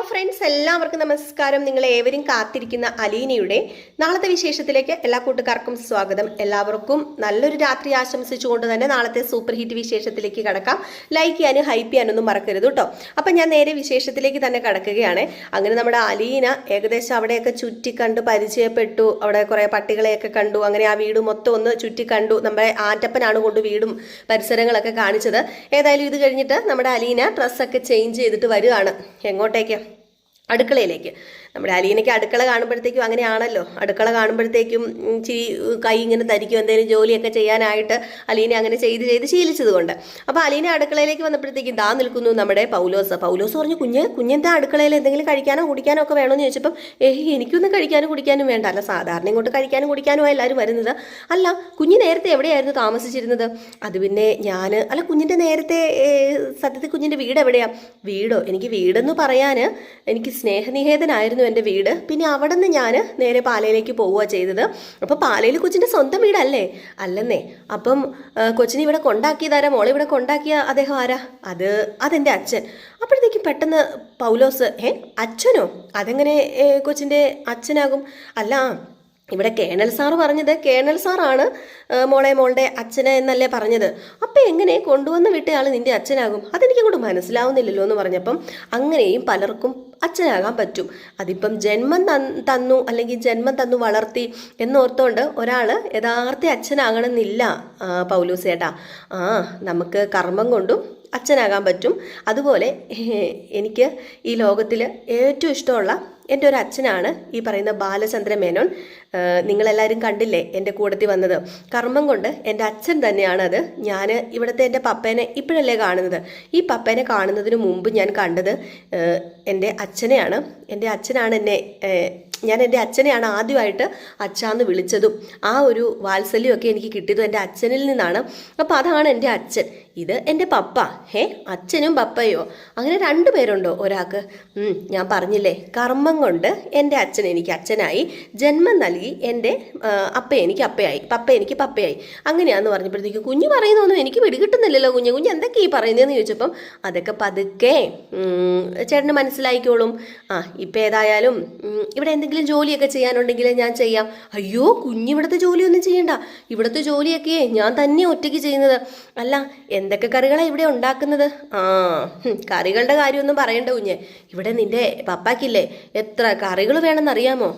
Friends, എല്ലാവർക്കും നമസ്കാരം. നിങ്ങൾ ഏവരും കാത്തിരിക്കുന്ന അലീനയുടെ നാളത്തെ വിശേഷത്തിലേക്ക് എല്ലാ കൂട്ടുകാർക്കും സ്വാഗതം. എല്ലാവർക്കും നല്ലൊരു രാത്രി ആശംസിച്ചുകൊണ്ട് തന്നെ നാളത്തെ സൂപ്പർ ഹിറ്റ് വിശേഷത്തിലേക്ക് കടക്കാം. ലൈക്ക് ചെയ്യാനും ഹൈപ്പ് ചെയ്യാനൊന്നും മറക്കരുത് കേട്ടോ. അപ്പം ഞാൻ നേരെ വിശേഷത്തിലേക്ക് തന്നെ കടക്കുകയാണ്. അങ്ങനെ നമ്മുടെ അലീന ഏകദേശം അവിടെയൊക്കെ ചുറ്റിക്കണ്ടു, പരിചയപ്പെട്ടു. അവിടെ കുറേ പട്ടികളെയൊക്കെ കണ്ടു. അങ്ങനെ ആ വീട് മൊത്തം ഒന്ന് ചുറ്റിക്കണ്ടു. നമ്മുടെ ആറ്റപ്പനാണ് കൊണ്ട് വീടും പരിസരങ്ങളൊക്കെ കാണിച്ചത്. ഏതായാലും ഇത് കഴിഞ്ഞിട്ട് നമ്മുടെ അലീന ഡ്രസ്സൊക്കെ ചേഞ്ച് ചെയ്തിട്ട് വരികയാണ്. എങ്ങോട്ടേക്ക്? അടുക്കളയിലേക്ക്. നമ്മുടെ അലീനയ്ക്ക് അടുക്കള കാണുമ്പോഴത്തേക്കും അങ്ങനെയാണല്ലോ. അടുക്കള കാണുമ്പോഴത്തേക്കും കൈ ഇങ്ങനെ ധരിക്കും, എന്തെങ്കിലും ജോലിയൊക്കെ ചെയ്യാനായിട്ട് അലീന അങ്ങനെ ചെയ്ത് ശീലിച്ചത് കൊണ്ട്. അപ്പോൾ അലീന അടുക്കളയിലേക്ക് വന്നപ്പോഴത്തേക്കും ദാ നിൽക്കുന്നു നമ്മുടെ പൗലോസ്. പൗലോസ് പറഞ്ഞു, കുഞ്ഞെന്താ അടുക്കളയിൽ എന്തെങ്കിലും കഴിക്കാനോ കുടിക്കാനോ ഒക്കെ വേണമെന്ന് ചോദിച്ചപ്പം എനിക്കൊന്നും കഴിക്കാനും കുടിക്കാനും വേണ്ട. അല്ല, സാധാരണ ഇങ്ങോട്ട് കഴിക്കാനും കുടിക്കാനും എല്ലാവരും വരുന്നത്. അല്ല, കുഞ്ഞ് നേരത്തെ എവിടെയായിരുന്നു താമസിച്ചിരുന്നത്? അത് പിന്നെ കുഞ്ഞിൻ്റെ നേരത്തെ സത്യത്തിൽ കുഞ്ഞിൻ്റെ വീട് എവിടെയാണ്? വീടോ? എനിക്ക് വീടെന്ന് പറയാൻ എനിക്ക് സ്നേഹനികേതനായിരുന്നു എൻ്റെ വീട്. പിന്നെ അവിടെ നിന്ന് ഞാൻ നേരെ പാലയിലേക്ക് പോവുക ചെയ്തത്. അപ്പോൾ പാലയിൽ കൊച്ചിൻ്റെ സ്വന്തം വീടല്ലേ? അല്ലെന്നേ. അപ്പം കൊച്ചിനെ ഇവിടെ കൊണ്ടാക്കിയതാരാ? മോളെ ഇവിടെ കൊണ്ടാക്കിയ അദ്ദേഹം ആരാ? അതെൻ്റെ അച്ഛൻ. അപ്പോഴത്തേക്കും പെട്ടെന്ന് പൗലോസ്, അച്ഛനോ? അതെങ്ങനെ കൊച്ചിൻ്റെ അച്ഛനാകും? അല്ല, ഇവിടെ കേണൽ സാറ് പറഞ്ഞത് കേണൽ സാറാണ് മോളുടെ അച്ഛനെ എന്നല്ലേ പറഞ്ഞത്. അപ്പം എങ്ങനെ കൊണ്ടുവന്ന് വിട്ടയാൾ നിൻ്റെ അച്ഛനാകും? അതെനിക്കങ്ങോട്ട് മനസ്സിലാവുന്നില്ലല്ലോ എന്ന് പറഞ്ഞപ്പം അങ്ങനെയും പലർക്കും അച്ഛനാകാൻ പറ്റും. അതിപ്പം ജന്മം തന്നു അല്ലെങ്കിൽ ജന്മം തന്നു വളർത്തി എന്നോർത്തോണ്ട് ഒരാൾ യഥാർത്ഥ അച്ഛനാകണമെന്നില്ല പൗലോസ് ചേട്ടാ. നമുക്ക് കർമ്മം കൊണ്ടും അച്ഛനാകാൻ പറ്റും. അതുപോലെ എനിക്ക് ഈ ലോകത്തിൽ ഏറ്റവും ഇഷ്ടമുള്ള എൻ്റെ ഒരു അച്ഛനാണ് ഈ പറയുന്ന ബാലചന്ദ്ര മേനോൻ. നിങ്ങളെല്ലാവരും കണ്ടില്ലേ എൻ്റെ കൂടത്തിൽ വന്നത്? കർമ്മം കൊണ്ട് എൻ്റെ അച്ഛൻ തന്നെയാണത്. ഞാൻ ഇവിടുത്തെ എൻ്റെ പപ്പേനെ ഇപ്പോഴല്ലേ കാണുന്നത്. ഈ പപ്പേനെ കാണുന്നതിന് മുമ്പ് ഞാൻ കണ്ടത് എൻ്റെ അച്ഛനെയാണ്. എൻ്റെ അച്ഛനാണ് ഞാൻ എൻ്റെ അച്ഛനെയാണ് ആദ്യമായിട്ട് അച്ഛാന്ന് വിളിച്ചതും ആ ഒരു വാത്സല്യമൊക്കെ എനിക്ക് കിട്ടിയതും എൻ്റെ അച്ഛനിൽ നിന്നാണ്. അപ്പോൾ അതാണ് എൻ്റെ അച്ഛൻ. ഇത് എൻ്റെ പപ്പ. അച്ഛനും പപ്പയോ? അങ്ങനെ 2 പേരുണ്ടോ ഒരാൾക്ക്? ഞാൻ പറഞ്ഞില്ലേ, കർമ്മം കൊണ്ട് എൻ്റെ അച്ഛൻ എനിക്ക് അച്ഛനായി, ജന്മം നൽകി എൻ്റെ അപ്പ എനിക്ക് അപ്പയായി, പപ്പ എനിക്ക് പപ്പയായി. അങ്ങനെയാന്ന് പറഞ്ഞപ്പോഴത്തേക്കും കുഞ്ഞ് പറയുന്നൊന്നും എനിക്ക് പിടികിട്ടുന്നില്ലല്ലോ. കുഞ്ഞ് എന്തൊക്കെ ഈ പറയുന്നതെന്ന് ചോദിച്ചപ്പം അതൊക്കെ പതുക്കെ ചേട്ടന് മനസ്സിലായിക്കോളും. ഇപ്പം ഏതായാലും ഇവിടെ എന്തെങ്കിലും ജോലിയൊക്കെ ചെയ്യാനുണ്ടെങ്കിൽ ഞാൻ ചെയ്യാം. അയ്യോ, കുഞ്ഞിവിടുത്തെ ജോലിയൊന്നും ചെയ്യണ്ട. ഇവിടുത്തെ ജോലിയൊക്കെ ഞാൻ തന്നെ ഒറ്റയ്ക്ക് ചെയ്യുന്നത്. അല്ല, എന്തൊക്കെ കറികളാണ് ഇവിടെ ഉണ്ടാക്കുന്നത്? കറികളുടെ കാര്യമൊന്നും പറയണ്ട കുഞ്ഞ്. ഇവിടെ നിന്റെ പപ്പാക്കില്ലേ എത്ര കറികൾ വേണമെന്നറിയാമോ?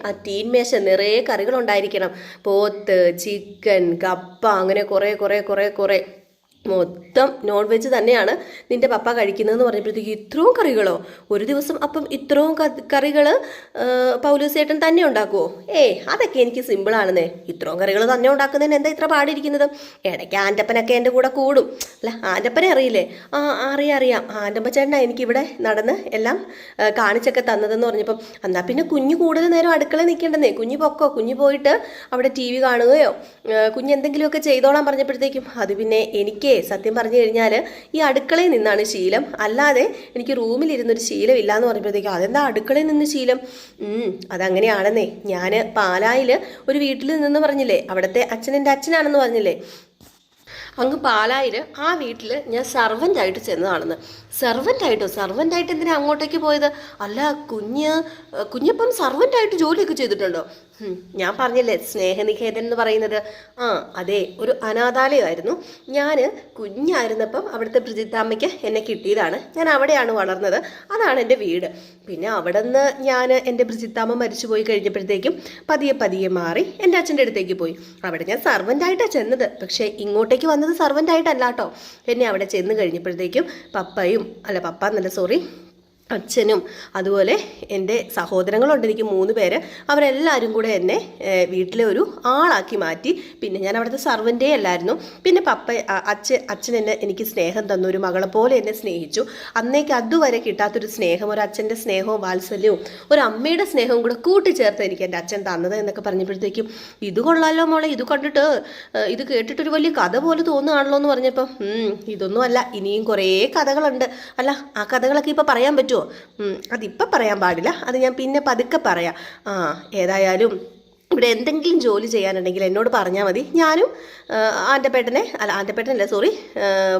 ആ തീന്മേശ നിറയെ കറികളുണ്ടായിരിക്കണം. പോത്ത്, ചിക്കൻ, കപ്പ, അങ്ങനെ കുറേ മൊത്തം നോൺ വെജ് തന്നെയാണ് നിൻ്റെ പപ്പ കഴിക്കുന്നതെന്ന് പറഞ്ഞപ്പോഴത്തേക്ക് ഇത്രയും കറികളോ ഒരു ദിവസം? അപ്പം ഇത്രയും കറികൾ പൗലോസ് ചേട്ടൻ തന്നെ ഉണ്ടാക്കുമോ? അതൊക്കെ എനിക്ക് സിമ്പിളാണെന്നേ. ഇത്രയും കറികൾ തന്നെ ഉണ്ടാക്കുന്നതിന് എന്താ ഇത്ര പാടിയിരിക്കുന്നത്? ഇടയ്ക്ക് ആൻ്റപ്പനൊക്കെ എൻ്റെ കൂടെ കൂടും. അല്ല, ആൻ്റപ്പനെ അറിയില്ലേ? അറിയാം. ആൻ്റപ്പ ചേട്ടനാണ് എനിക്കിവിടെ നടന്ന് എല്ലാം കാണിച്ചൊക്കെ തന്നതെന്ന് പറഞ്ഞപ്പം എന്നാൽ പിന്നെ കുഞ്ഞ് കൂടുതൽ നേരം അടുക്കളയിൽ നിൽക്കേണ്ടെന്നേ. കുഞ്ഞ് പൊക്കോ, കുഞ്ഞ് പോയിട്ട് അവിടെ TV കാണുകയോ കുഞ്ഞ് എന്തെങ്കിലുമൊക്കെ ചെയ്തോളാൻ പറഞ്ഞപ്പോഴത്തേക്കും അത് പിന്നെ എനിക്ക് സത്യം പറഞ്ഞു കഴിഞ്ഞാൽ ഈ അടുക്കളയിൽ നിന്നാണ് ശീലം. അല്ലാതെ എനിക്ക് റൂമിലിരുന്നൊരു ശീലം ഇല്ലയെന്ന് പറഞ്ഞപ്പോഴത്തേക്കും അതെന്താ അടുക്കളയിൽ നിന്ന് ശീലം? അതങ്ങനെയാണെന്നേ. ഞാൻ പാലായിൽ ഒരു വീട്ടിൽ നിന്നെന്ന് പറഞ്ഞില്ലേ, അവിടുത്തെ അച്ഛൻ എൻ്റെ അച്ഛനാണെന്ന് പറഞ്ഞില്ലേ, അങ്ങ് പാലായിൽ ആ വീട്ടിൽ ഞാൻ സർവൻ്റായിട്ട് ചെന്നതാണെന്ന്. സർവൻ്റായിട്ട് എന്തിനാ അങ്ങോട്ടേക്ക് പോയത്? അല്ല, കുഞ്ഞപ്പം സർവൻ്റായിട്ട് ജോലിയൊക്കെ ചെയ്തിട്ടുണ്ടോ? ഞാൻ പറഞ്ഞില്ലേ സ്നേഹനികേതൻ എന്ന് പറയുന്നത്. അതെ, ഒരു അനാഥാലയമായിരുന്നു. ഞാൻ കുഞ്ഞായിരുന്നപ്പം അവിടുത്തെ ബ്രിജിത്താമ്മയ്ക്ക് എന്നെ കിട്ടിയതാണ്. ഞാൻ അവിടെയാണ് വളർന്നത്. അതാണ് എൻ്റെ വീട്. പിന്നെ അവിടെ നിന്ന് ഞാൻ എൻ്റെ ബ്രിജിത്താമ്മ മരിച്ചു പോയി കഴിഞ്ഞപ്പോഴത്തേക്കും പതിയെ മാറി എൻ്റെ അച്ഛൻ്റെ അടുത്തേക്ക് പോയി. അവിടെ ഞാൻ സർവൻ്റായിട്ടാണ് ചെന്നത്. പക്ഷേ ഇങ്ങോട്ടേക്ക് വന്നത് സർവൻ്റായിട്ടല്ല കേട്ടോ. എന്നെ അവിടെ ചെന്ന് കഴിഞ്ഞപ്പോഴത്തേക്കും അച്ഛനും അതുപോലെ എൻ്റെ സഹോദരങ്ങളുണ്ട്, എനിക്ക് 3 പേര്. അവരെല്ലാവരും കൂടെ എന്നെ വീട്ടിലെ ഒരു ആളാക്കി മാറ്റി. പിന്നെ ഞാൻ അവിടുത്തെ സർവൻ്റേ അല്ലായിരുന്നു. പിന്നെ അച്ഛൻ എനിക്ക് സ്നേഹം തന്നു, ഒരു മകളെ പോലെ എന്നെ സ്നേഹിച്ചു. അന്നേക്ക് അതുവരെ കിട്ടാത്തൊരു സ്നേഹം, ഒരു അച്ഛൻ്റെ സ്നേഹവും വാത്സല്യവും ഒരു അമ്മയുടെ സ്നേഹവും കൂടെ കൂട്ടിച്ചേർത്ത് എനിക്ക് എൻ്റെ അച്ഛൻ തന്നത് എന്നൊക്കെ പറഞ്ഞപ്പോഴത്തേക്കും ഇത് കൊള്ളാലോ മോളെ, ഇത് കേട്ടിട്ടൊരു വലിയ കഥ പോലെ തോന്നുകയാണല്ലോ എന്ന് പറഞ്ഞപ്പം ഇതൊന്നും അല്ല, ഇനിയും കുറേ കഥകളുണ്ട്. അല്ല, ആ കഥകളൊക്കെ ഇപ്പോൾ പറയാൻ പറ്റുമോ? അതിപ്പം പറയാൻ പാടില്ല, അത് ഞാൻ പിന്നെ പതുക്കെ പറയാം. ഏതായാലും ഇവിടെ എന്തെങ്കിലും ജോലി ചെയ്യാനുണ്ടെങ്കിൽ എന്നോട് പറഞ്ഞാൽ മതി. ഞാനും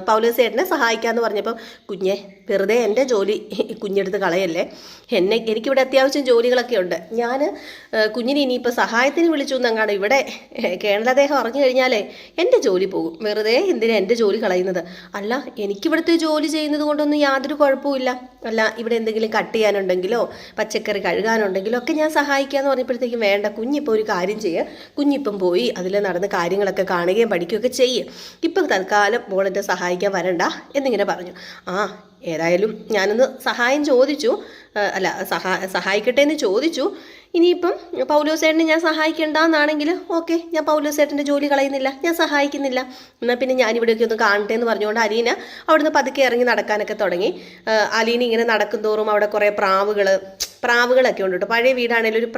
പൗലോസ് ചേട്ടനെ സഹായിക്കാമെന്ന് പറഞ്ഞപ്പം കുഞ്ഞെ വെറുതെ എൻ്റെ ജോലി കുഞ്ഞെടുത്ത് കളയല്ലേ. എനിക്കിവിടെ അത്യാവശ്യം ജോലികളൊക്കെ ഉണ്ട്. ഞാൻ കുഞ്ഞിനെ ഇനിയിപ്പോൾ സഹായത്തിന് വിളിച്ചു എന്നങ്ങാണ് ഇവിടെ കേരളദേഹം അറിഞ്ഞു കഴിഞ്ഞാലേ എൻ്റെ ജോലി പോകും. വെറുതെ എന്തിനാ എൻ്റെ ജോലി കളയുന്നത്? അല്ല, എനിക്കിവിടുത്തെ ജോലി ചെയ്യുന്നത് കൊണ്ടൊന്നും യാതൊരു കുഴപ്പമില്ല. അല്ല, ഇവിടെ എന്തെങ്കിലും കട്ട് ചെയ്യാനുണ്ടെങ്കിലോ പച്ചക്കറി കഴുകാനുണ്ടെങ്കിലോ ഒക്കെ ഞാൻ സഹായിക്കാമെന്ന് പറഞ്ഞപ്പോഴത്തേക്കും വേണ്ട, കുഞ്ഞിപ്പോൾ ഒരു കാര്യം ചെയ്യുക, കുഞ്ഞിപ്പം പോയി അതിൽ നടന്ന് കാര്യങ്ങളൊക്കെ കാണുകയും പഠിക്കുകയൊക്കെ ചെയ്യും. ഇപ്പം തൽക്കാലം മോളെന്നെ സഹായിക്കാൻ വരണ്ട എന്നിങ്ങനെ പറഞ്ഞു. ഏതായാലും ഞാനൊന്ന് സഹായം ചോദിച്ചു, അല്ല സഹായിക്കട്ടെ എന്ന് ചോദിച്ചു. ഇനിയിപ്പം പൗലോസേട്ടനെ ഞാൻ സഹായിക്കേണ്ടെന്നാണെങ്കിൽ ഓക്കെ, ഞാൻ പൗലോസേട്ടൻ്റെ ജോലി കളയുന്നില്ല, ഞാൻ സഹായിക്കുന്നില്ല. എന്നാൽ പിന്നെ ഞാനിവിടെയൊക്കെ ഒന്ന് കാണട്ടെ എന്ന് പറഞ്ഞുകൊണ്ട് അലീന അവിടുന്ന് പതുക്കെ ഇറങ്ങി നടക്കാനൊക്കെ തുടങ്ങി. അലീന ഇങ്ങനെ നടക്കും തോറും അവിടെ കുറേ പ്രാവുകളൊക്കെ ഉണ്ട് കേട്ടോ. പഴയ വീടാണെങ്കിലും ഒരു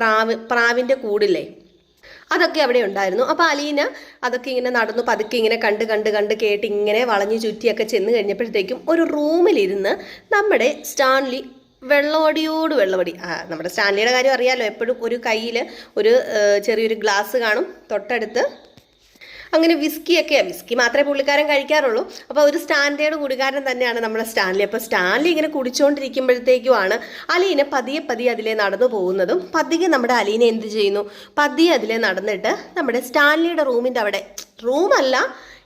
പ്രാവിൻ്റെ കൂടില്ലേ, അതൊക്കെ അവിടെ ഉണ്ടായിരുന്നു. അപ്പോൾ അലീന അതൊക്കെ ഇങ്ങനെ നടന്നു പതുക്കെ ഇങ്ങനെ കണ്ട് കേട്ട് ഇങ്ങനെ വളഞ്ഞു ചുറ്റിയൊക്കെ ചെന്ന് കഴിഞ്ഞപ്പോഴത്തേക്കും ഒരു റൂമിലിരുന്ന് നമ്മുടെ സ്റ്റാൻലി വെള്ളവടി. നമ്മുടെ സ്റ്റാൻലിയുടെ കാര്യം അറിയാമല്ലോ, എപ്പോഴും ഒരു കയ്യിൽ ഒരു ചെറിയൊരു ഗ്ലാസ് കാണും, തൊട്ടടുത്ത് അങ്ങനെ വിസ്കി മാത്രമേ പുള്ളിക്കാരൻ കഴിക്കാറുള്ളൂ. അപ്പോൾ ഒരു സ്റ്റാൻഡേർഡ് കുടിക്കാരൻ തന്നെയാണ് നമ്മുടെ സ്റ്റാൻലി. അപ്പോൾ സ്റ്റാൻലി ഇങ്ങനെ കുടിച്ചുകൊണ്ടിരിക്കുമ്പോഴത്തേക്കുമാണ് അലീന പതിയെ അതിലേ നടന്നു പോകുന്നതും. പതിയെ നമ്മുടെ അലീന എന്ത് ചെയ്യുന്നു, പതിയെ അതിലേ നടന്നിട്ട് നമ്മുടെ സ്റ്റാൻലിയുടെ റൂമിൻ്റെ അവിടെ, റൂമല്ല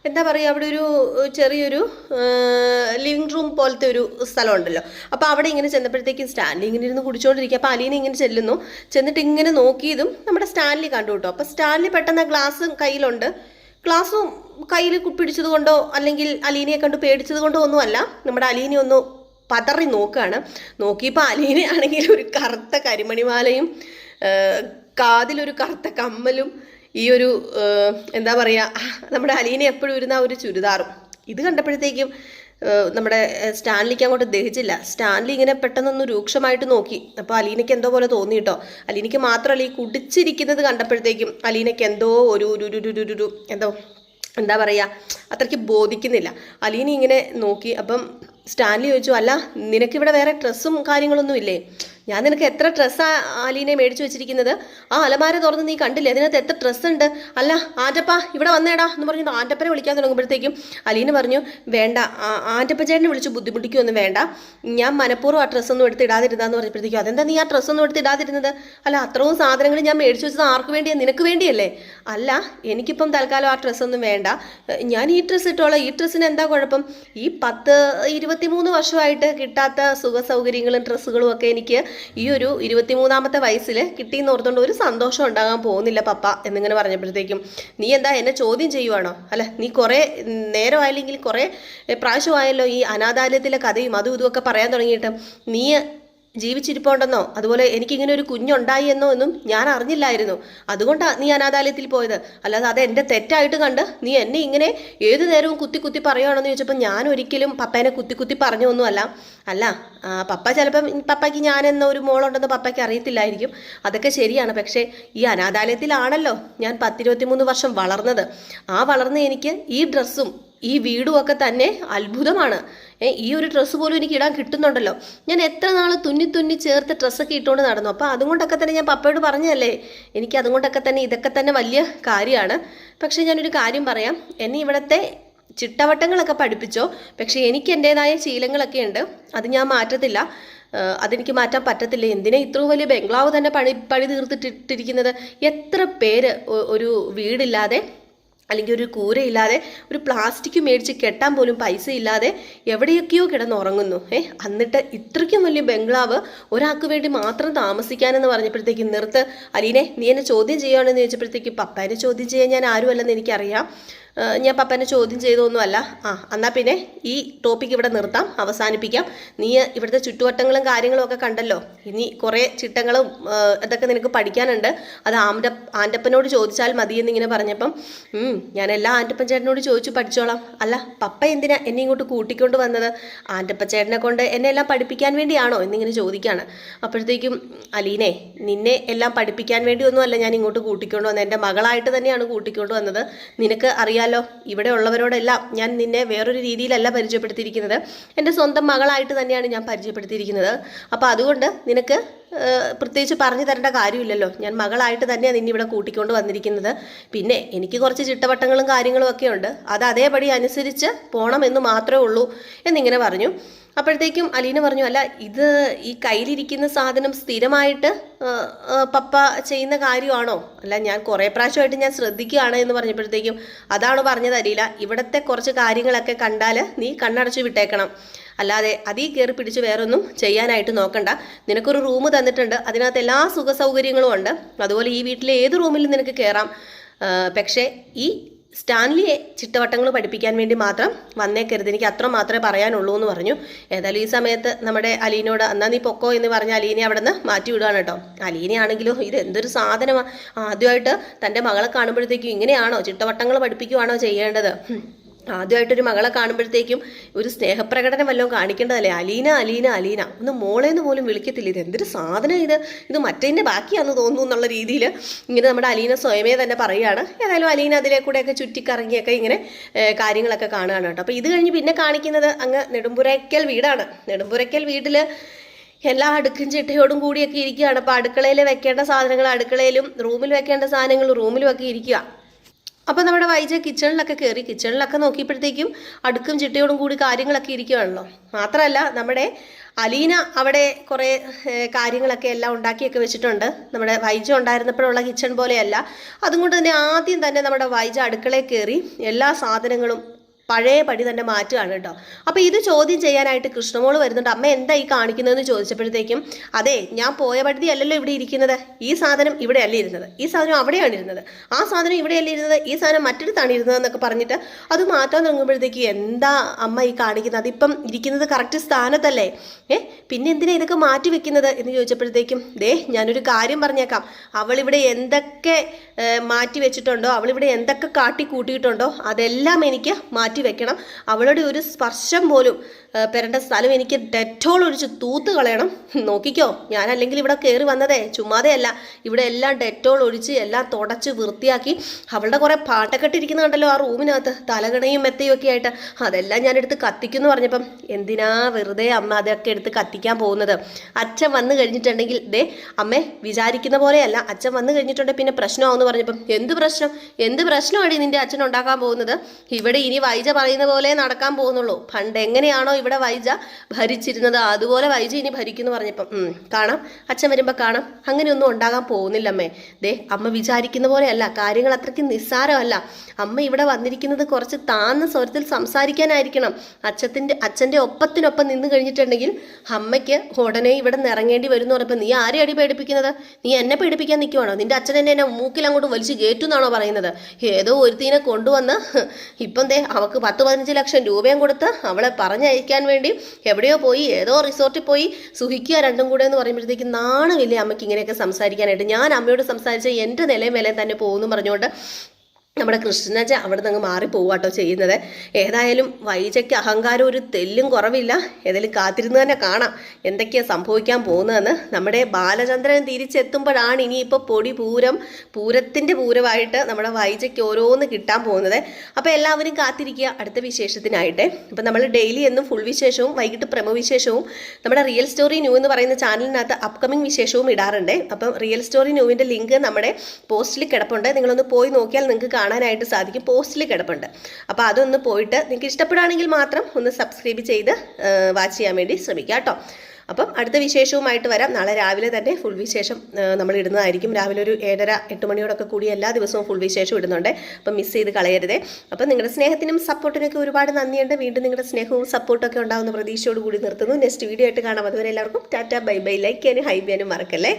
എന്താ പറയുക, അവിടെ ഒരു ചെറിയൊരു ലിവിങ് റൂം പോലത്തെ ഒരു സ്ഥലം ഉണ്ടല്ലോ. അപ്പോൾ അവിടെ ഇങ്ങനെ ചെന്നപ്പോഴത്തേക്കും സ്റ്റാൻലി ഇങ്ങനെ ഇരുന്ന് കുടിച്ചുകൊണ്ടിരിക്കുക. അപ്പോൾ അലീന ഇങ്ങനെ ചെന്നിട്ട് ഇങ്ങനെ നോക്കിയതും നമ്മുടെ സ്റ്റാൻലി കണ്ടു കേട്ടോ. അപ്പോൾ സ്റ്റാൻലി പെട്ടെന്ന് ഗ്ലാസ് കയ്യിലുണ്ട്, ഗ്ലാസ്സും കയ്യിൽ പിടിച്ചത് കൊണ്ടോ അല്ലെങ്കിൽ അലീനയെ കണ്ട് പേടിച്ചത് കൊണ്ടോ ഒന്നുമല്ല, നമ്മുടെ അലീന ഒന്ന് പതറി നോക്കിയപ്പോൾ അലീനയാണെങ്കിൽ ഒരു കറുത്ത കരിമണിമാലയും കാതിലൊരു കറുത്ത കമ്മലും ഈ ഒരു എന്താ പറയുക, നമ്മുടെ അലീന എപ്പോഴും ഇരുന്ന ഒരു ചുരിദാറും. ഇത് കണ്ടപ്പോഴത്തേക്കും നമ്മുടെ സ്റ്റാൻലിക്ക് അങ്ങോട്ട് ദഹിച്ചില്ല. സ്റ്റാൻലി ഇങ്ങനെ പെട്ടെന്നൊന്ന് രൂക്ഷമായിട്ട് നോക്കി. അപ്പോൾ അലീനയ്ക്ക് എന്തോ പോലെ തോന്നി കേട്ടോ. അലീനയ്ക്ക് മാത്രമല്ല, ഈ കുടിച്ചിരിക്കുന്നത് കണ്ടപ്പോഴത്തേക്കും അലീനയ്ക്ക് എന്തോ ഒരു എന്താ പറയുക, അത്രയ്ക്ക് ബോധിക്കുന്നില്ല. അലീന ഇങ്ങനെ നോക്കി. അപ്പം സ്റ്റാൻലി ചോദിച്ചു, അല്ല നിനക്കിവിടെ വേറെ ഡ്രസ്സും കാര്യങ്ങളൊന്നും ഇല്ലേ? ഞാൻ നിനക്ക് എത്ര ഡ്രസ്സാണ് അലീനെ മേടിച്ചു വെച്ചിരിക്കുന്നത്? ആ അലമാര തുറന്ന് നീ കണ്ടില്ലേ, അതിനകത്ത് എത്ര ഡ്രസ്സ് ഉണ്ട്? അല്ല ആൻ്റപ്പ ഇവിടെ വന്നേടാ എന്ന് പറഞ്ഞു ആൻ്റപ്പനെ വിളിക്കാൻ തുടങ്ങുമ്പോഴത്തേക്കും അലീന പറഞ്ഞു, വേണ്ട ആൻ്റപ്പ ചേട്ടനെ വിളിച്ച് ബുദ്ധിമുട്ടിക്കൊന്നും വേണ്ട, ഞാൻ മനഃപൂർവ്വം ആ ഡ്രസ്സൊന്നും എടുത്ത് ഇടാതിരുന്നതെന്ന് പറഞ്ഞപ്പോഴത്തേക്കും അതെന്താ നീ ആ ഡ്രസ്സൊന്നും എടുത്ത് ഇടാതിരുന്നത്? അല്ല അത്രയും സാധനങ്ങൾ ഞാൻ മേടിച്ചു വെച്ചത് ആർക്ക് വേണ്ടിയാണ്? നിനക്ക് വേണ്ടിയല്ലേ? അല്ല എനിക്കിപ്പം തൽക്കാലം ആ ഡ്രസ്സൊന്നും വേണ്ട, ഞാൻ ഈ ഡ്രസ്സ് ഇട്ടോളാം. ഈ ഡ്രസ്സിന് എന്താ കുഴപ്പം? ഈ 23 വർഷമായിട്ട് കിട്ടാത്ത സുഖ സൗകര്യങ്ങളും ഡ്രസ്സുകളും ഒക്കെ എനിക്ക് ഈ ഒരു 23ാമത്തെ വയസ്സിൽ കിട്ടിയെന്ന് ഓർത്തുകൊണ്ട് ഒരു സന്തോഷം ഉണ്ടാകാൻ പോകുന്നില്ല പപ്പ എന്നിങ്ങനെ പറഞ്ഞപ്പോഴത്തേക്കും നീ എന്താ എന്നെ ചോദ്യം ചെയ്യുവാണോ? അല്ല നീ കുറേ നേരമായില്ലെങ്കിൽ കുറേ പ്രാവശ്യമായല്ലോ ഈ അനാഥാലയത്തിലെ കഥയും അതും ഇതുമൊക്കെ പറയാൻ തുടങ്ങിയിട്ട്. നീ ജീവിച്ചിരിപ്പുണ്ടെന്നോ അതുപോലെ എനിക്കിങ്ങനെ ഒരു കുഞ്ഞുണ്ടായി എന്നോ ഒന്നും ഞാൻ അറിഞ്ഞില്ലായിരുന്നു. അതുകൊണ്ടാണ് നീ അനാഥാലയത്തിൽ പോയത്. അല്ലാതെ അത് എൻ്റെ തെറ്റായിട്ട് കണ്ട് നീ എന്നെ ഇങ്ങനെ ഏതു നേരവും കുത്തി പറയുകയാണെന്ന് ചോദിച്ചപ്പോൾ ഞാൻ ഒരിക്കലും പപ്പേനെ കുത്തി പറഞ്ഞൊന്നുമല്ല. അല്ല പപ്പ ചിലപ്പം പപ്പയ്ക്ക് ഞാനെന്ന ഒരു മോളുണ്ടെന്ന് പപ്പയ്ക്ക് അറിയത്തില്ലായിരിക്കും, അതൊക്കെ ശരിയാണ്. പക്ഷേ ഈ അനാഥാലയത്തിലാണല്ലോ ഞാൻ 23 വർഷം വളർന്നത്. ആ വളർന്ന് എനിക്ക് ഈ ഡ്രസ്സും ഈ വീടും ഒക്കെ തന്നെ അത്ഭുതമാണ്. ഈ ഒരു ഡ്രസ്സ് പോലും എനിക്ക് ഇടാൻ കിട്ടുന്നുണ്ടല്ലോ. ഞാൻ എത്ര നാൾ തുന്നി ചേർത്ത് ഡ്രസ്സൊക്കെ ഇട്ടുകൊണ്ട് നടന്നു. അപ്പോൾ അതുകൊണ്ടൊക്കെ തന്നെ ഞാൻ പപ്പയോട് പറഞ്ഞതല്ലേ, എനിക്ക് അതുകൊണ്ടൊക്കെ തന്നെ ഇതൊക്കെ തന്നെ വലിയ കാര്യമാണ്. പക്ഷേ ഞാനൊരു കാര്യം പറയാം, എന്നെ ഇവിടുത്തെ ചിട്ടവട്ടങ്ങളൊക്കെ പഠിപ്പിച്ചോ, പക്ഷേ എനിക്ക് എൻ്റേതായ ശീലങ്ങളൊക്കെ ഉണ്ട്, അത് ഞാൻ മാറ്റത്തില്ല, അതെനിക്ക് മാറ്റാൻ പറ്റത്തില്ല. എന്തിനാ ഇത്രയും വലിയ ബംഗ്ലാവ് തന്നെ പണി തീർത്തിട്ടിരിക്കുന്നത്? എത്ര പേര് ഒരു വീടില്ലാതെ അല്ലെങ്കിൽ ഒരു കൂരയില്ലാതെ ഒരു പ്ലാസ്റ്റിക് മേടിച്ച് കെട്ടാൻ പോലും പൈസ ഇല്ലാതെ എവിടെയൊക്കെയോ കിടന്നുറങ്ങുന്നു. എന്നിട്ട് ഇത്രയ്ക്കും വലിയ ബംഗ്ലാവ് ഒരാൾക്ക് വേണ്ടി മാത്രം താമസിക്കാനെന്ന് പറഞ്ഞപ്പോഴത്തേക്ക് നിർത്ത് അലീനെ, നീ എന്നെ ചോദ്യം ചെയ്യുകയാണെന്ന് ചോദിച്ചപ്പോഴത്തേക്ക് പപ്പേനെ ചോദ്യം ചെയ്യാൻ ഞാൻ ആരുമല്ലെന്ന് എനിക്കറിയാം, ഞാൻ പപ്പേനെ ചോദ്യം ചെയ്തൊന്നുമല്ല. എന്നാൽ പിന്നെ ഈ ടോപ്പിക്ക് ഇവിടെ നിർത്താം, അവസാനിപ്പിക്കാം. നീ ഇവിടുത്തെ ചുറ്റുവട്ടങ്ങളും കാര്യങ്ങളും ഒക്കെ കണ്ടല്ലോ, ഇനി കുറേ ചിട്ടങ്ങളും ഇതൊക്കെ നിനക്ക് പഠിക്കാനുണ്ട്, അത് ആൻ്റപ്പനോട് ചോദിച്ചാൽ മതിയെന്നിങ്ങനെ പറഞ്ഞപ്പം ഞാൻ എല്ലാ ആൻ്റപ്പൻ ചേട്ടനോട് ചോദിച്ചു പഠിച്ചോളാം. അല്ല പപ്പ എന്തിനാ എന്നെ ഇങ്ങോട്ട് കൂട്ടിക്കൊണ്ട് വന്നത്? ആൻ്റപ്പ ചേട്ടനെ കൊണ്ട് എന്നെ എല്ലാം പഠിപ്പിക്കാൻ വേണ്ടിയാണോ എന്നിങ്ങനെ ചോദിക്കുകയാണ്. അപ്പോഴത്തേക്കും അലീനെ, നിന്നെ എല്ലാം പഠിപ്പിക്കാൻ വേണ്ടിയൊന്നുമല്ല ഞാൻ ഇങ്ങോട്ട് കൂട്ടിക്കൊണ്ട് വന്നത്, എൻ്റെ മകളായിട്ട് തന്നെയാണ് കൂട്ടിക്കൊണ്ട് വന്നത്. നിനക്ക് അറിയാലോ ഇവിടെ ഉള്ളവരോടെല്ലാം ഞാൻ നിന്നെ വേറൊരു രീതിയിലല്ല പരിചയപ്പെടുത്തിയിരിക്കുന്നത്, എൻ്റെ സ്വന്തം മകളായിട്ട് തന്നെയാണ് ഞാൻ പരിചയപ്പെടുത്തിയിരിക്കുന്നത്. അപ്പോൾ അതുകൊണ്ട് നിനക്ക് പ്രത്യേകിച്ച് പറഞ്ഞു തരേണ്ട കാര്യമില്ലല്ലോ, ഞാൻ മകളായിട്ട് തന്നെയാണ് നിന്നിവിടെ കൂട്ടിക്കൊണ്ട് വന്നിരിക്കുന്നത്. പിന്നെ എനിക്ക് കുറച്ച് ചിട്ടവട്ടങ്ങളും കാര്യങ്ങളും ഒക്കെ ഉണ്ട്, അത് അതേപടി അനുസരിച്ച് പോകണമെന്ന് മാത്രമേ ഉള്ളൂ എന്നിങ്ങനെ പറഞ്ഞു. അപ്പോഴത്തേക്കും അലീന പറഞ്ഞു, അല്ല ഇത് ഈ കയ്യിലിരിക്കുന്ന സാധനം സ്ഥിരമായിട്ട് പപ്പ ചെയ്യുന്ന കാര്യമാണോ? അല്ല, ഞാൻ കുറേ പ്രാവശ്യമായിട്ട് ഞാൻ ശ്രദ്ധിക്കുകയാണ് എന്ന് പറഞ്ഞപ്പോഴത്തേക്കും അതാണ് പറഞ്ഞത് അലീന, ഇവിടുത്തെ കുറച്ച് കാര്യങ്ങളൊക്കെ കണ്ടാൽ നീ കണ്ണടച്ച് വിട്ടേക്കണം, അല്ലാതെ അതിൽ കയറി പിടിച്ച് വേറൊന്നും ചെയ്യാനായിട്ട് നോക്കണ്ട. നിനക്കൊരു റൂം തന്നിട്ടുണ്ട്, അതിനകത്ത് എല്ലാ സുഖ സൗകര്യങ്ങളും ഉണ്ട്. അതുപോലെ ഈ വീട്ടിലെ ഏത് റൂമിലും നിനക്ക് കയറാം. പക്ഷേ ഈ സ്റ്റാൻലിയെ ചിട്ടവട്ടങ്ങൾ പഠിപ്പിക്കാൻ വേണ്ടി മാത്രം വന്നേക്കരുത്, എനിക്ക് അത്ര മാത്രമേ പറയാനുള്ളൂ എന്ന് പറഞ്ഞു. ഏതായാലും ഈ സമയത്ത് നമ്മുടെ അലീനോട് എന്നാ നീ പൊക്കോ എന്ന് പറഞ്ഞ് അലീനെ അവിടെ നിന്ന് മാറ്റി വിടുകയാണ് കേട്ടോ. അലീനയാണെങ്കിലോ ഇത് എന്തൊരു സാധനമാണ്, ആദ്യമായിട്ട് തൻ്റെ മകളെ കാണുമ്പോഴത്തേക്കും ഇങ്ങനെയാണോ ചിട്ടവട്ടങ്ങൾ പഠിപ്പിക്കുവാണോ ചെയ്യേണ്ടത്? ആദ്യമായിട്ടൊരു മകളെ കാണുമ്പോഴത്തേക്കും ഒരു സ്നേഹപ്രകടനം വല്ലതും കാണിക്കേണ്ടതല്ലേ? അലീന അലീന അലീന, ഒന്ന് മോളേന്ന് പോലും വിളിക്കത്തില്ല. ഇത് എന്തൊരു സാധനം, ഇത് മറ്റേതിൻ്റെ ബാക്കിയാണെന്ന് തോന്നുന്നു എന്നുള്ള രീതിയിൽ ഇങ്ങനെ നമ്മുടെ അലീന സ്വയമേ തന്നെ പറയുകയാണ്. ഏതായാലും അലീന അതിലെ കൂടെയൊക്കെ ചുറ്റിക്കറങ്ങിയൊക്കെ ഇങ്ങനെ കാര്യങ്ങളൊക്കെ കാണുകയാണ് കേട്ടോ. അപ്പോൾ ഇത് കഴിഞ്ഞ് പിന്നെ കാണിക്കുന്നത് അങ്ങ് നെടുമ്പുരയ്ക്കൽ വീടാണ്. നെടുമ്പുരയ്ക്കൽ വീട്ടിൽ എല്ലാ അടുക്കും ചിട്ടയോടും കൂടിയൊക്കെ ഇരിക്കുകയാണ്. അപ്പോൾ അടുക്കളയിൽ വെക്കേണ്ട സാധനങ്ങൾ അടുക്കളയിലും, റൂമിൽ വെക്കേണ്ട സാധനങ്ങൾ റൂമിലും ഒക്കെ ഇരിക്കുക. അപ്പോൾ നമ്മുടെ വൈജ കിച്ചണിലൊക്കെ കയറി, കിച്ചണിലൊക്കെ നോക്കിയപ്പോഴത്തേക്കും അടുക്കും ചിട്ടയോടും കൂടി കാര്യങ്ങളൊക്കെ ഇരിക്കുകയാണല്ലോ. മാത്രമല്ല നമ്മുടെ അലീന അവിടെ കുറേ കാര്യങ്ങളൊക്കെ എല്ലാം ഉണ്ടാക്കിയൊക്കെ വെച്ചിട്ടുണ്ട്. നമ്മുടെ വൈജ ഉണ്ടായിരുന്നപ്പോഴുള്ള കിച്ചൺ പോലെയല്ല. അതുകൊണ്ട് തന്നെ ആദ്യം തന്നെ നമ്മുടെ വൈജ അടുക്കളയിൽ കയറി എല്ലാ സാധനങ്ങളും പഴയ പടി തന്നെ മാറ്റുകയാണ് കേട്ടോ. അപ്പോൾ ഇത് ചോദ്യം ചെയ്യാനായിട്ട് കൃഷ്ണമോള് വരുന്നുണ്ട്. അമ്മ എന്താ ഈ കാണിക്കുന്നതെന്ന് ചോദിച്ചപ്പോഴത്തേക്കും, അതെ ഞാൻ പോയ പടി അല്ലല്ലോ ഇവിടെ ഇരിക്കുന്നത്, ഈ സാധനം ഇവിടെ അല്ല ഇരുന്നത്, ഈ സാധനം അവിടെയാണ് ഇരുന്നത്, ആ സാധനം ഇവിടെയല്ല ഇരുന്നത്, ഈ സാധനം മറ്റൊരിടത്താണ് ഇരുന്നതെന്നൊക്കെ പറഞ്ഞിട്ട് അത് മാറ്റാൻ തുടങ്ങുമ്പോഴത്തേക്ക് എന്താ അമ്മ ഈ കാണിക്കുന്നത്, അതിപ്പം ഇരിക്കുന്നത് കറക്റ്റ് സ്ഥാനത്തല്ലേ, പിന്നെ എന്തിനാ ഇതൊക്കെ മാറ്റി വെക്കുന്നത് എന്ന് ചോദിച്ചപ്പോഴത്തേക്കും, ഞാനൊരു കാര്യം പറഞ്ഞേക്കാം, അവളിവിടെ എന്തൊക്കെ മാറ്റി വെച്ചിട്ടുണ്ടോ, അവളിവിടെ എന്തൊക്കെ കാട്ടി കൂട്ടിയിട്ടുണ്ടോ അതെല്ലാം എനിക്ക് മാറ്റി വെക്കണം. അവളുടെ ഒരു സ്പർശം പോലും പെരേണ്ട സ്ഥലം എനിക്ക് ഡെറ്റോൾ ഒഴിച്ച് തൂത്ത് കളയണം. നോക്കിക്കോ, ഞാൻ അല്ലെങ്കിൽ ഇവിടെ കയറി വന്നതേ ചുമ്മാതെയല്ല, ഇവിടെ എല്ലാം ഡെറ്റോൾ ഒഴിച്ച് എല്ലാം തുടച്ച് വൃത്തിയാക്കി. അവളുടെ കുറേ പാട്ടക്കെട്ടിരിക്കുന്ന കണ്ടല്ലോ ആ റൂമിനകത്ത്, തലകണയും മെത്തയും ഒക്കെ ആയിട്ട്, അതെല്ലാം ഞാൻ എടുത്ത് കത്തിക്കുമെന്ന് പറഞ്ഞപ്പം, എന്തിനാ വെറുതെ അമ്മ അതൊക്കെ എടുത്ത് കത്തിക്കാൻ പോകുന്നത്? അച്ഛൻ വന്നു കഴിഞ്ഞിട്ടുണ്ടെങ്കിൽ അമ്മേ വിചാരിക്കുന്ന പോലെയല്ല, അച്ഛൻ വന്നു കഴിഞ്ഞിട്ടുണ്ടെങ്കിൽ പിന്നെ പ്രശ്നമാവെന്ന് പറഞ്ഞപ്പം, എന്ത് പ്രശ്നമാണ് നിന്റെ അച്ഛൻ ഉണ്ടാക്കാൻ പോകുന്നത്? ഇവിടെ ഇനി വൈജ പറയുന്ന പോലെ നടക്കാൻ പോകുന്നുള്ളൂ. പണ്ട് എങ്ങനെയാണോ ഇവിടെ വൈജ ഭരിച്ചിരുന്നത് അതുപോലെ വൈജ ഇനി ഭരിക്കുന്നു പറഞ്ഞപ്പം, കാണാം, അച്ഛൻ വരുമ്പോൾ കാണാം, അങ്ങനെയൊന്നും ഉണ്ടാകാൻ പോകുന്നില്ലമ്മേ. അമ്മ വിചാരിക്കുന്ന പോലെയല്ല, കാര്യങ്ങൾ അത്രയ്ക്ക് നിസ്സാരമല്ല. അമ്മ ഇവിടെ വന്നിരിക്കുന്നത് കുറച്ച് താന്ന സ്വരത്തിൽ സംസാരിക്കാനായിരിക്കണം. അച്ഛൻ്റെ ഒപ്പത്തിനൊപ്പം നിന്ന് കഴിഞ്ഞിട്ടുണ്ടെങ്കിൽ അമ്മയ്ക്ക് ഉടനെ ഇവിടെ നിന്ന് ഇറങ്ങേണ്ടി വരും എന്ന് പറഞ്ഞപ്പോൾ, നീ ആരെ അടി പേടിപ്പിക്കുന്നത്? നീ എന്നെ പേടിപ്പിക്കാൻ നിൽക്കുവാണോ? നിന്റെ അച്ഛൻ എന്നെ മൂക്കിൽ അങ്ങോട്ട് വലിച്ച് കയറ്റുന്നാണോ പറയുന്നത്? ഏതോ ഒരുത്തീനെ കൊണ്ടുവന്ന് ഇപ്പം അവൾക്ക് 10-15 ലക്ഷം രൂപയും കൊടുത്ത് അവളെ പറഞ്ഞയക്കാൻ വേണ്ടി എവിടെയോ പോയി, ഏതോ റിസോർട്ടിൽ പോയി സുഖിക്കുക രണ്ടും കൂടെ എന്ന് പറയുമ്പോഴത്തേക്കും നാണമില്ലേ അമ്മയ്ക്ക് ഇങ്ങനെയൊക്കെ സംസാരിക്കാനായിട്ട്? ഞാൻ അമ്മയോട് സംസാരിച്ച എൻ്റെ നിലയും വിലയും തന്നെ പോകുന്നു പറഞ്ഞുകൊണ്ട് നമ്മുടെ കൃഷ്ണജ അവിടെ നിന്ന് അങ്ങ് മാറിപ്പോവാട്ടോ ചെയ്യുന്നത്. ഏതായാലും വൈജയ്ക്ക് അഹങ്കാരം ഒരു തെല്ലും കുറവില്ല. ഏതായാലും കാത്തിരുന്ന് തന്നെ കാണാം എന്തൊക്കെയാണ് സംഭവിക്കാൻ പോകുന്നതെന്ന്. നമ്മുടെ ബാലചന്ദ്രൻ തിരിച്ചെത്തുമ്പോഴാണ് ഇനിയിപ്പോൾ പൂരത്തിൻ്റെ പൂരമായിട്ട് നമ്മുടെ വൈജയ്ക്ക് ഓരോന്ന് കിട്ടാൻ പോകുന്നത്. അപ്പോൾ എല്ലാവരും കാത്തിരിക്കുക അടുത്ത വിശേഷത്തിനായിട്ട്. അപ്പം നമ്മൾ ഡെയിലി എന്നും ഫുൾ വിശേഷവും വൈകിട്ട് പ്രമോ വിശേഷവും നമ്മുടെ റിയൽ സ്റ്റോറി ന്യൂ എന്ന് പറയുന്ന ചാനലിനകത്ത് അപ്കമിങ് വിശേഷവും ഇടാറുണ്ട്. അപ്പം റിയൽ സ്റ്റോറി ന്യൂവിൻ്റെ ലിങ്ക് നമ്മുടെ പോസ്റ്റിൽ കിടപ്പുണ്ട്, നിങ്ങളൊന്ന് പോയി നോക്കിയാൽ നിങ്ങൾക്ക് കാണാനായിട്ട് സാധിക്കും. പോസ്റ്റിൽ കിടപ്പുണ്ട്. അപ്പോൾ അതൊന്ന് പോയിട്ട് നിങ്ങൾക്ക് ഇഷ്ടപ്പെടുകയാണെങ്കിൽ മാത്രം ഒന്ന് സബ്സ്ക്രൈബ് ചെയ്ത് വാച്ച് ചെയ്യാൻ വേണ്ടി ശ്രമിക്കുക കേട്ടോ. അപ്പം അടുത്ത വിശേഷവുമായിട്ട് വരാം. നാളെ രാവിലെ തന്നെ ഫുൾ വിശേഷം നമ്മൾ ഇടുന്നതായിരിക്കും. രാവിലെ ഒരു 7:30-8 മണിയോടൊക്കെ കൂടി എല്ലാ ദിവസവും ഫുൾ വിശേഷം ഇടുന്നുണ്ട്. അപ്പം മിസ് ചെയ്ത് കളയരുതേ. അപ്പം നിങ്ങളുടെ സ്നേഹത്തിനും സപ്പോർട്ടിനൊക്കെ ഒരുപാട് നന്ദിയുണ്ട്. വീണ്ടും നിങ്ങളുടെ സ്നേഹവും സപ്പോർട്ടൊക്കെ ഉണ്ടാകുന്ന പ്രതീക്ഷയോട് കൂടി നിർത്തുന്നു. നെക്സ്റ്റ് വീഡിയോ ആയിട്ട് കാണാം. അതുവരെ എല്ലാവർക്കും ടാറ്റ ബൈ ബൈ. ലൈക്ക് ചെയ്യാനും ഹൈ ചെയ്യാനും മറക്കല്ലേ.